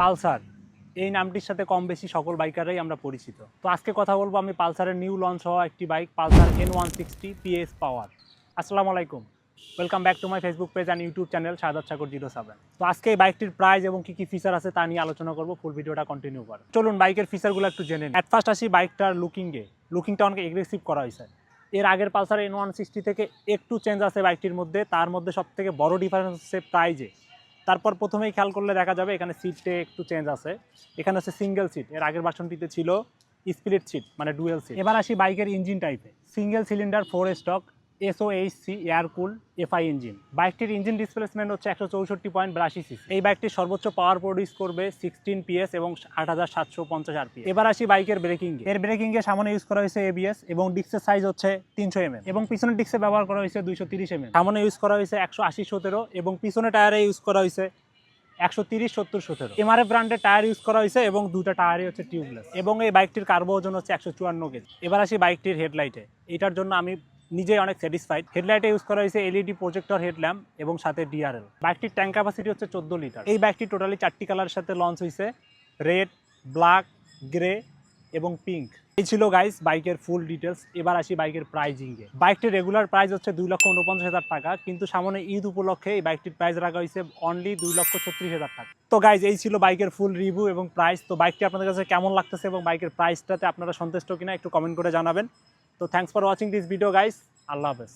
Pulsar এই নামটির সাথে কম বেশি সকল বাইকাররাই আমরা পরিচিত। তো আজকে কথা বলবো আমি পালসারের নিউ লঞ্চ হওয়া একটি bike Pulsar N160 PS power. আসসালামু আলাইকুম, welcome back to my Facebook page and YouTube channel Shahadat Sagar 07। তো আজকে এই বাইকটির প্রাইস এবং কী কী ফিচার আছে তা নিয়ে আলোচনা করবো। ফুল ভিডিওটা কন্টিনিউ করো। চলুন বাইকের ফিচারগুলো একটু জেনে নিই। অ্যাট ফার্স্ট আসি বাইকটার লুকিংটা অনেক এগ্রেসিভ করা হয়েছে। এর আগের পালসার N160 থেকে একটু চেঞ্জ আছে বাইকটির মধ্যে, তার মধ্যে সবথেকে বড় ডিফারেন্স হচ্ছে প্রাইজে। তারপর প্রথমেই খেয়াল করলে দেখা যাবে এখানে সিটে একটু চেঞ্জ আছে, এখানে হচ্ছে সিঙ্গেল সিট, এর আগের ভার্সনটিতে ছিল স্প্লিট সিট মানে ডুয়েল সিট। এবার আসি বাইকের ইঞ্জিন টাইপে, single cylinder 4 stock SOHC air কুল FI ইঞ্জিন। বাইকটির ইঞ্জিন ডিসপ্লেসমেন্ট হচ্ছে 164.82 সিসি। এই বাইকটি সর্বোচ্চ পাওয়ার প্রডিউস করবে 16 PS এবং 8750 RPM। এবার আসি বাইকের ব্রেকিং। এর ব্রেকিং এ সামনে ইউজ করা হয়েছে ABS এবং ডিস্কের সাইজ হচ্ছে 300 mm এবং পিছনের ডিস্কে ব্যবহার করা হয়েছে 230 mm। সামনে ইউজ করা হয়েছে 180/17 এবং পিছনে টায়ারে ইউজ করা হয়েছে 130/70/17। MRF ব্র্যান্ডের টায়ার ইউজ করা হয়েছে এবং দুটো টায়ারই হচ্ছে টিউবলেস এবং এই বাইকটির কার্বো ওজন হচ্ছে 154 কেজি। এবার আসি বাইকটির হেডলাইটে। এটার জন্য আমি নিজে অনেক স্যাটিসফাইড। হেডলাইটে ইউজ করা হয়েছে LED প্রজেক্টর হেডল্যাম্প এবং সাথে DRL। বাইকটির ট্যাঙ্ক ক্যাপাসিটি হচ্ছে 14 লিটার। এই বাইকটি টোটালি 4টি কালারের সাথে লঞ্চ হয়েছে, রেড, ব্ল্যাক, গ্রে এবং পিঙ্ক। এই ছিল গাইস বাইকের ফুল ডিটেলস। এবার আসি বাইকের প্রাইজিংয়ে। বাইকটির রেগুলার প্রাইস হচ্ছে 2,49,000 টাকা, কিন্তু সামনে ঈদ উপলক্ষে এই বাইকটির প্রাইস রাখা হয়েছে অনলি 2,36,000 টাকা। তো গাইজ এই ছিল বাইকের ফুল রিভিউ এবং প্রাইস। তো বাইকটি আপনাদের কাছে কেমন লাগতেছে এবং বাইকের প্রাইসটাতে আপনারা সন্তুষ্ট কিনা একটু কমেন্ট করে জানাবেন। তো thanks for watching this video guys, Allah হাফেজ।